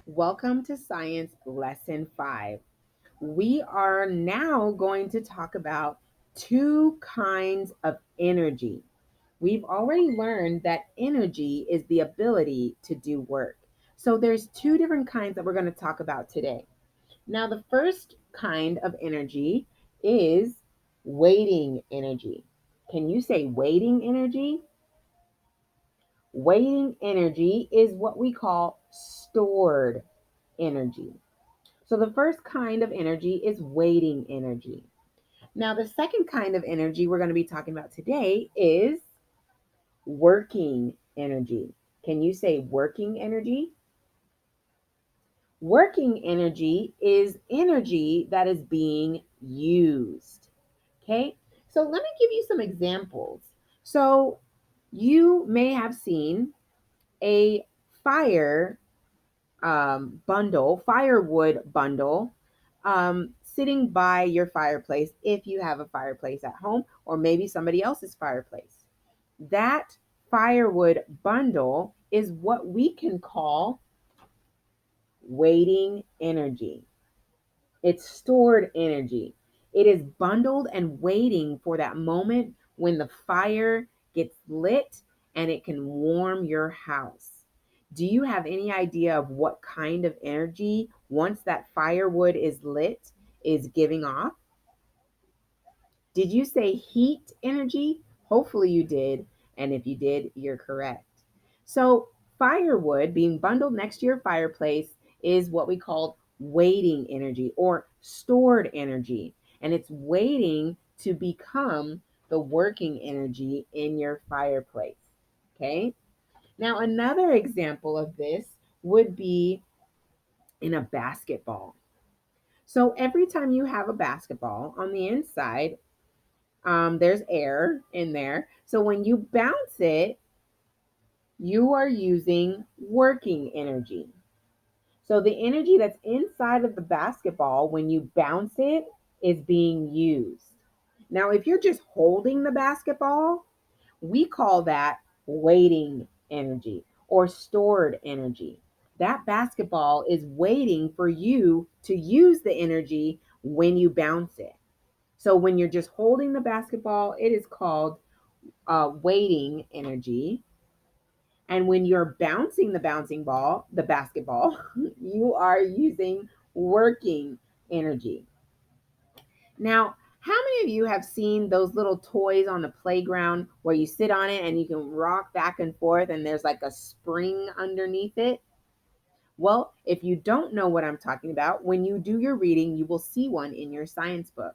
Welcome to Science Lesson 5. We are now going to talk about two kinds of energy. We've already learned that energy is the ability to do work. So there's two different kinds that we're going to talk about today. Now, the first kind of energy is waiting energy. Can you say waiting energy? Waiting energy is what we call stored energy. So the first kind of energy is waiting energy. Now, the second kind of energy we're going to be talking about today is working energy. Can you say working energy? Working energy is energy that is being used. Okay, so let me give you some examples. So, you may have seen a fire firewood bundle, sitting by your fireplace if you have a fireplace at home, or maybe somebody else's fireplace. That firewood bundle is what we can call waiting energy. It's stored energy. It is bundled and waiting for that moment when the fire gets lit and it can warm your house. Do you have any idea of what kind of energy, once that firewood is lit, is giving off? Did you say heat energy? Hopefully you did. And if you did, you're correct. So, firewood being bundled next to your fireplace is what we call waiting energy or stored energy. And it's waiting to become the working energy in your fireplace. Okay. Now, another example of this would be in a basketball. So, every time you have a basketball on the inside, there's air in there. So when you bounce it, you are using working energy. So the energy that's inside of the basketball when you bounce it is being used. Now, if you're just holding the basketball, we call that waiting energy or stored energy. That basketball is waiting for you to use the energy when you bounce it. So when you're just holding the basketball, it is called waiting energy. And when you're bouncing the basketball, you are using working energy. Now, how many of you have seen those little toys on the playground where you sit on it and you can rock back and forth and there's like a spring underneath it? Well, if you don't know what I'm talking about, when you do your reading, you will see one in your science book.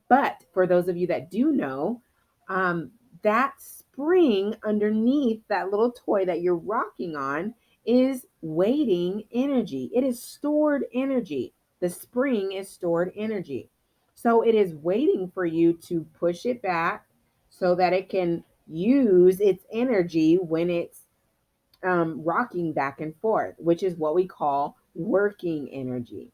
But for those of you that do know, um, that spring underneath that little toy that you're rocking on is waiting energy. It is stored energy. The spring is stored energy. So it is waiting for you to push it back so that it can use its energy when it's rocking back and forth, which is what we call working energy.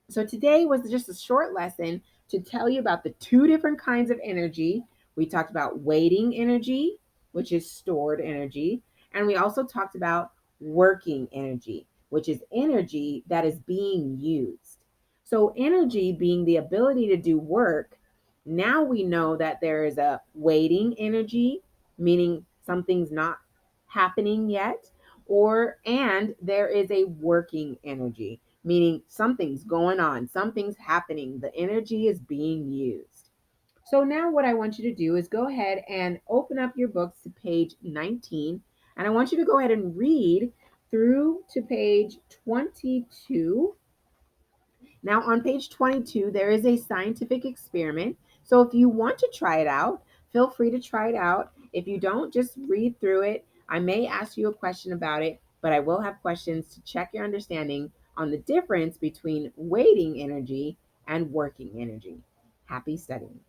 So today was just a short lesson to tell you about the two different kinds of energy. We talked about waiting energy, which is stored energy, and we also talked about working energy, which is energy that is being used. So energy being the ability to do work, now we know that there is a waiting energy, meaning something's not happening yet, or and there is a working energy, meaning something's going on, something's happening, the energy is being used. So now what I want you to do is go ahead and open up your books to page 19, and I want you to go ahead and read through to page 22. Now, on page 22, there is a scientific experiment. So, if you want to try it out, feel free to try it out. If you don't, just read through it. I may ask you a question about it, but I will have questions to check your understanding on the difference between waiting energy and working energy. Happy studying.